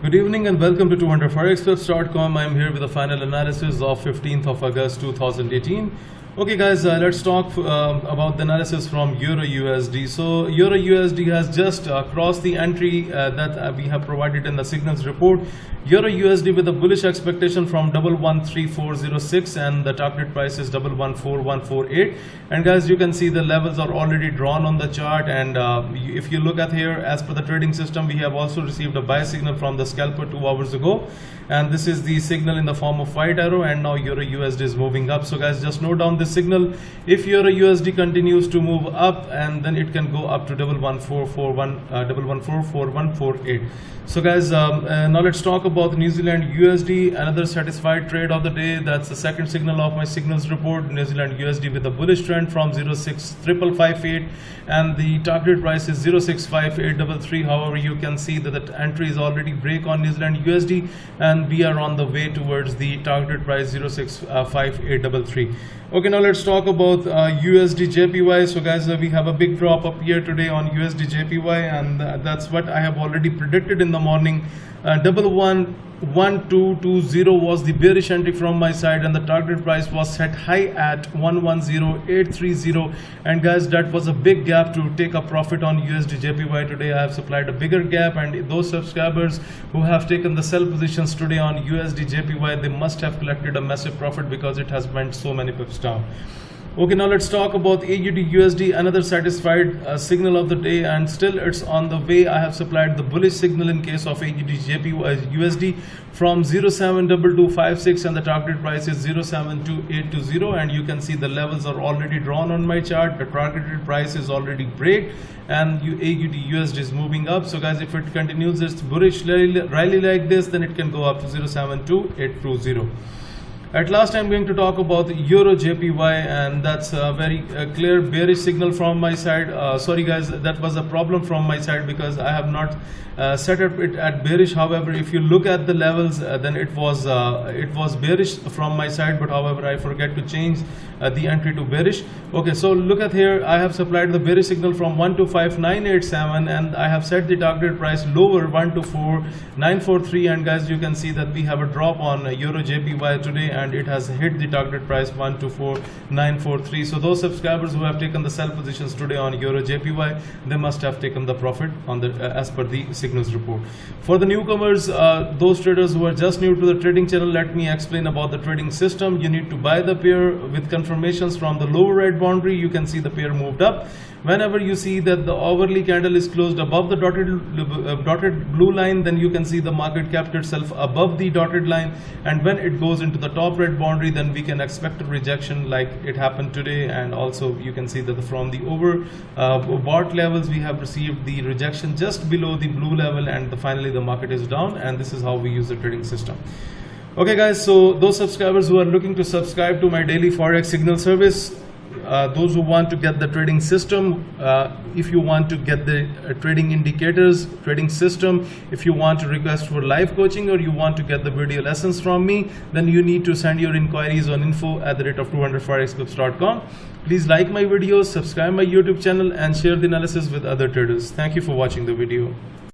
Good evening and welcome to 200forexpips.com. I'm here with the final analysis of 15th of August 2018. Okay guys, let's talk about the analysis from Euro USD. So Euro USD has just crossed the entry that we have provided in the signals report. Euro USD with a bullish expectation from 113406 and the target price is 114148. And guys, you can see the levels are already drawn on the chart, and if you look at here, as per the trading system, we have also received a buy signal from the scalper 2 hours ago, and this is the signal in the form of white arrow, and now Euro USD is moving up. So guys, just note down this signal. If Euro USD continues to move up, and then it can go up to 114148. So guys, now let's talk about New Zealand USD, another satisfied trade of the day. That's the second signal of my signals report. New Zealand USD with a bullish trend from 06558 and the target price is 065,833. However, you can see that the entry is already break on New Zealand USD and we are on the way towards the target price 065,833. Okay, now let's talk about USD JPY. So guys, we have a big drop up here today on USD JPY, and that's what I have already predicted in the morning. 111220 was the bearish entry from my side, and the target price was set high at 110830. And guys, that was a big gap to take a profit on USD JPY today. I have supplied a bigger gap, and those subscribers who have taken the sell positions today on USD JPY, they must have collected a massive profit because it has went so many pips down. Okay, now let's talk about AUD USD, another satisfied signal of the day, and still it's on the way. I have supplied the bullish signal in case of AUD USD from 072256 and the target price is 072820, and you can see the levels are already drawn on my chart. The targeted price is already break and AUD USD is moving up. So guys, if it continues its bullish rally like this, then it can go up to 072820. At last, I'm going to talk about the Euro JPY, and that's a very clear bearish signal from my side. Sorry guys, that was a problem from my side because I have not set up it at bearish. However, if you look at the levels, then it was bearish from my side, but however I forget to change the entry to bearish. Okay, so look at here, I have supplied the bearish signal from 125987 and I have set the target price lower 124943, and guys, you can see that we have a drop on Euro JPY today and it has hit the target price 124943. So those subscribers who have taken the sell positions today on Euro JPY, they must have taken the profit on the as per the signals report. For the newcomers, those traders who are just new to the trading channel, let me explain about the trading system. You need to buy the pair with confirmations from the lower red boundary. You can see the pair moved up. Whenever you see that the hourly candle is closed above the dotted blue line, then you can see the market kept itself above the dotted line, and when it goes into the top red boundary, then we can expect a rejection like it happened today. And also you can see that from the overbought levels we have received the rejection just below the blue level, and finally the market is down, and this is how we use the trading system. Okay guys, so those subscribers who are looking to subscribe to my daily forex signal service, those who want to get the trading system, if you want to get the trading indicators, trading system, if you want to request for live coaching, or you want to get the video lessons from me, then you need to send your inquiries on info@200forexpips.com. Please like my videos, subscribe my YouTube channel, and share the analysis with other traders. Thank you for watching the video.